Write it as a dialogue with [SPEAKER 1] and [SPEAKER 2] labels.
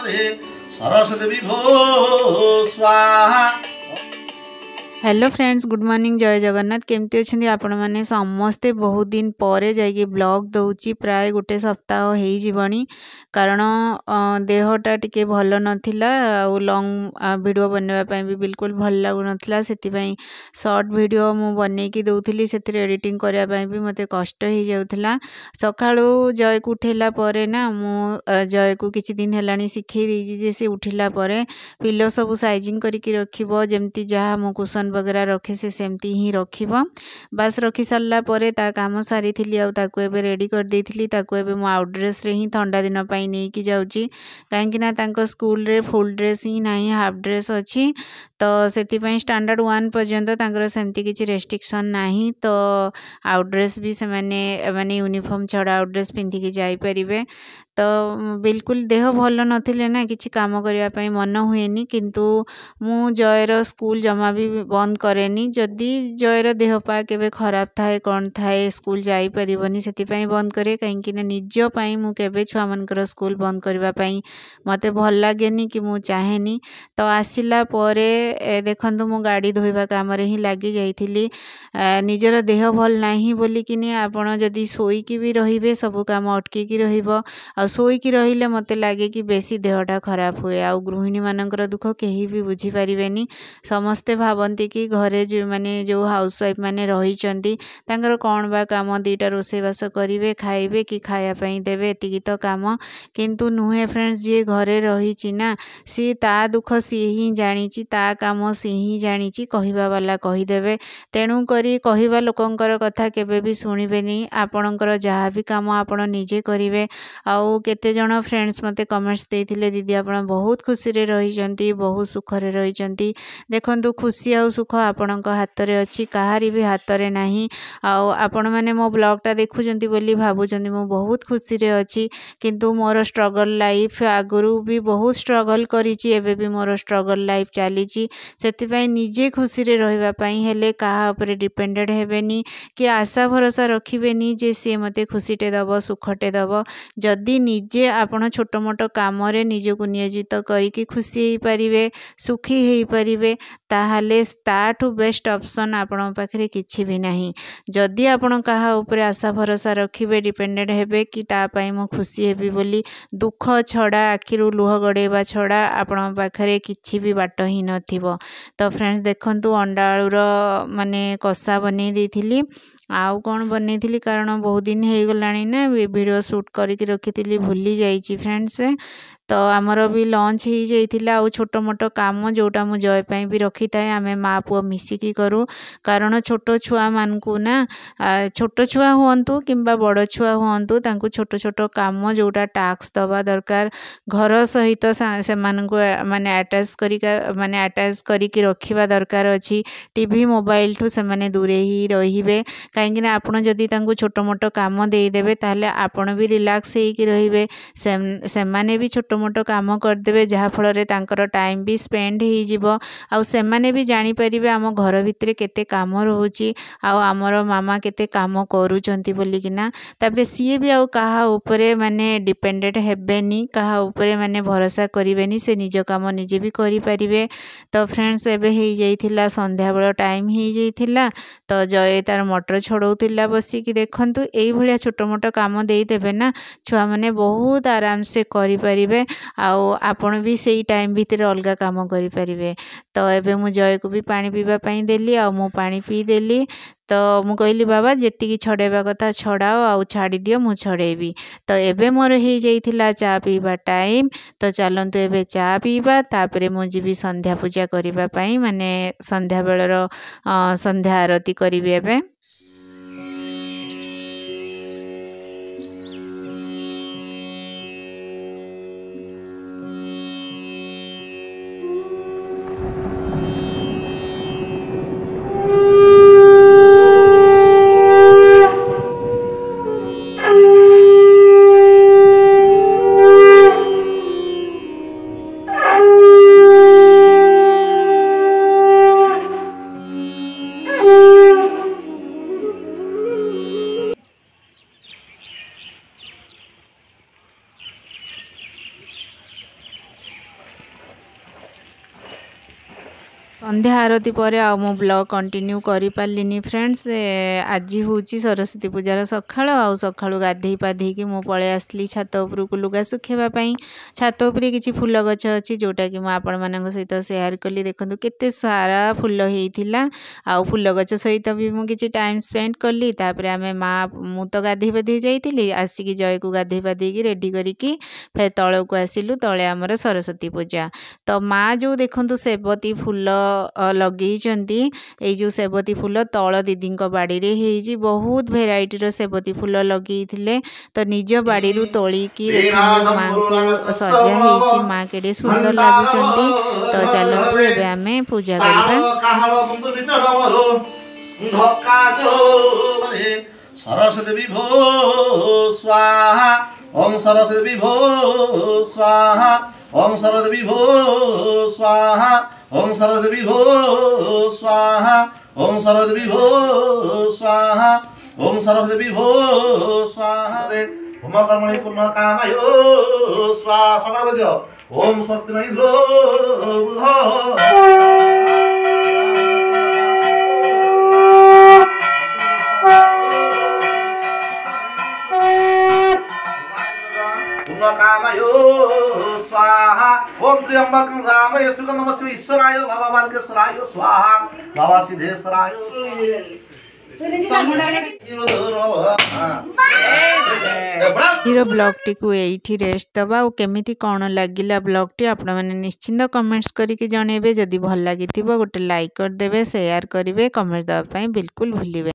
[SPEAKER 1] नमस्ते सरस्वती विभो स्वाहा।
[SPEAKER 2] हेलो फ्रेंड्स, गुड मॉर्निंग, जय जगन्नाथ। केमती अच्छे आपण मैंने समस्ते बहुत दिन पर जाइए ब्लॉग दौची प्राय गोटे सप्ताह हो जीवनी कारण देहटा टिके भल नाला लॉन्ग वीडियो बनवाई भी बिल्कुल भल लगुन से सर्ट वीडियो मु बनईकी दौली से एडिटिंग करने भी मत कष्ट हो जाऊला। सका जय को उठेला ना मु जय को किसी दिन है शिखे जे सी उठिला पिलो सब साइजिंग करके रखिबो जमती जहाँ मो कुशन वगैरह रखे से सेमती ही रखिब। बास रखी सारा पर काम सारी ताकू एबे रेडी कर देइथिली। ताकू एबे मो आउट ड्रेस रे ही ठंडा दिन पाई नहीं जाऊँगी कहीं स्कूल रे फुल ड्रेस ही ना हाफ ड्रेस अच्छी तो से स्टैंडर्ड 1 पर्यंत सेमती किसी रेस्ट्रिक्शन नहीं। तो आउट ड्रेस भी से माने यूनिफॉर्म छड़ा आउट ड्रेस पिंधिकी जापरें। तो बिल्कुल देह भल नथिले ना किसी काम करने मन हुए किंतु मु जयर स्कूल जमा भी बंद करेनी। जदि जयर देह पा केबे खराब थाए कौन थाए स्कूल जाई परिबनी से बंद करे कहीं निजपाई मु केबे छुआ मनकर स्कूल बंद करने मते भल लागेनी कि मु चाहेनी। तो आसिला परे देखंतु मु गाड़ी धोइबा काम रे ही लागी जाइथिली। निजर देह भल नाही बोली किनी आपण जदि सोईकी भी रहिबे सब काम अटकीकी रहिबो आ सोईकी रहिले मते लागे कि बेसी देहटा खराब हुए। आ गृहिणी मानकर दुख केही भी बुझी पारिबेनी। समस्ते भावती कि घरे जो माने जो हाउस वाइफ माने रहिचंती तांकर कौन बा काम दीटा रोषेईबास करेंगे खाइबे कि खाया पई देबे एतिकी तो काम किंतु नुहे फ्रेंड्स जी घरे रही ना सी ता दुख सी ही जानी ता काम सी ही जानी कहवा वाला कहीदेवे। तेणु करी कहवा लोकंकर कथा केबे भी सुनिबेनी आपणकर जहाँ भी काम आपण निजे करेंगे। आउ केते जण फ्रेंड्स मते कमेंट्स देइथिले दीदी आपण बहुत खुशी रे रहिचंती बहुत सुख रे रहिचंती। देखंतु खुशी आ सुख आपणक हाथ रे अछि कहारी भी हाथ रे नाही। आउ आपण माने मो ब्लॉगटा देखुचंती बोली भाबुचंती मो बहुत खुशी रे अछि किंतु मोर स्ट्रगल लाइफ आगुरु भी बहुत स्ट्रगल करिछि एबे भी मोर स्ट्रगल लाइफ चलीछि। सेति पई निजे खुशी रे रहबा पई हेले काहा ऊपर डिपेंडेड हेबेनी कि आशा भरोसा रखिबेनी जे से मते खुशीटे दब सुखटे दब। जदि निजे आपण छोट मोट काम रे निजको नियोजित करिकि खुशी हेई परिबे सुखी हेई परिबे ताहाले ताठू बेस्ट ऑप्शन आपण पाखरे किछि भी नाही। जदि आपण काहा ऊपर आशा भरोसा रखिबे डिपेंडेड हेबे कि ता पई मो खुशी हेबी बोली दुख छड़ा आखिरु लुह गड़ेबा छड़ा आपण पाखरे किछि भी बाट ही नथिबो। तो फ्रेंड्स देखंतु अंडा आलूर माने कषा बनै देइथिली आउ कौन बनई कारण बहुत दिन हो गलानी ना वीडियो शूट करके रखी भूली जाइए फ्रेंड्स। तो आमर भी लंच हो जाइथिला आउ छोट मोट काम जोटा मु जय पई भी रखी थाए आमे माँ पुओ मिसिकी करूँ कारण छोट छुआ मानकू ना छोट छुआ हुंतु किंबा बड़ छुआ हुंतु तांकू छोट छोट काम जोटा टास्क दबा दरकार घर सहित से माने अटैच करके रखिबा दरकार अछि। टीवी मोबाइल ठू से माने दूरे ही रहिबे कहीं आपड़ जदि छोट मोट काम देदेवे ताहले आपण भी रिलैक्स होइकी रहिबे से माने भी छोट मोट काम करदेवे जहाँ फल टाइम भी स्पेंड हो जिवो आउ से माने भी जानी परिबे आम घर भितर केते काम रोची आउ आमर मामा केते काम करूचंती बोलिकिना। तापरे सीए भी आउ कहा ऊपरे माने डिपेंडेड हेबेनी कहा ऊपरे माने भरोसा करिवेनी से निज काम निजे भी करि परिबे। तो फ्रेंड्स एबे हेई जाइथिला संध्या बेला टाइम हेई जाइथिला तो जय तार मटर छड़ौतिला बसिकी देखंतु एई भलिया छोट मोट काम देदेवे ना छुआ माने बहुत आराम से करि परिबे आउ आपण भी सेई टाइम भितर अलगा काम करि परिबे। तो एबे मु जय को भी पानी पीबा पई देली आउ मु पानी पी देली। तो मु कहली बाबा जेतिकी छड़ेबा कथा छड़ाओ आउ छाड़ी दियो मु छड़ेबी। तो एबे मोर हेई जाइथिला चा पीबा टाइम तो चलंतु एबे चा पीबा तापरे मु जीवी संध्या पूजा करिबा पई माने संध्या बेलर संध्या आरती करिबे एबे। संध्या आरती पर आ मो ब्लॉग कंटिन्यू करि पारलिनी फ्रेंड्स। आज हूँ सरस्वती पूजार सकाळ आ सकाळु गाधई पाधई कि मु पळे आसली छात उपरकू लुगा सुखेबाई। छात उपरे किछि फूल गछ अछि जोटा कि मु आपण मानक सहित शेयर कली। देखंतु केते सारा फूल हेइथिला आ फूल गछ सहित भी मु किछि टाइम स्पेंड कली। तापरे आमे माँ मु तो गाधई पाधई जाइतिली आसिकी जय को गाधई पाधई की रेडी करिकी फेर तळକୁ आसिलु। तळे हमर सरस्वती पूजा तो माँ जो देखंतु सेवती फूल लगेइचंती। एई जो सेवती फूल तल दीदी बाड़ी रे हेइजी बहुत भेराइटी रो सेवती फूल लगेइथिले। तो निज बाड़ी रु तोली की देखंतु माँ को सजा हेइची। माँ केडे सुंदर लागुचंती। तो चलंतु एबे आमे पूजा करबा।
[SPEAKER 1] सरस्वती विभो स्वाहा ओम सरस्वती विभो स्वाहा ओम सरस्वती विभो स्वाहा ओम सरस्वती विभो स्वाहा ओम सरस्वती विभो स्वाहा ओम सरस्वती विभो स्वाहा। होम कर्मणि पूर्ण कामयो स्वाहा सकल ओम स्वस्ति न इंद्रो कामयो स्वाहा ओम त्र्यंबकं रामये सुगंधम शिव ईश्वराय बाबा बालकेश्वराय स्वाहा बाबा सिद्धेश्वराय।
[SPEAKER 2] ब्लॉग टी को एठी रेस्ट दबा। केमिति कौन लगिला ब्लॉग टी आपण माने निश्चिंत कमेंट्स करके जणेबे। जदि भल लागिथिबो गोटे लाइक कर देबे, शेयर करिवे, कमेंट दबा पई बिल्कुल भूलिबे।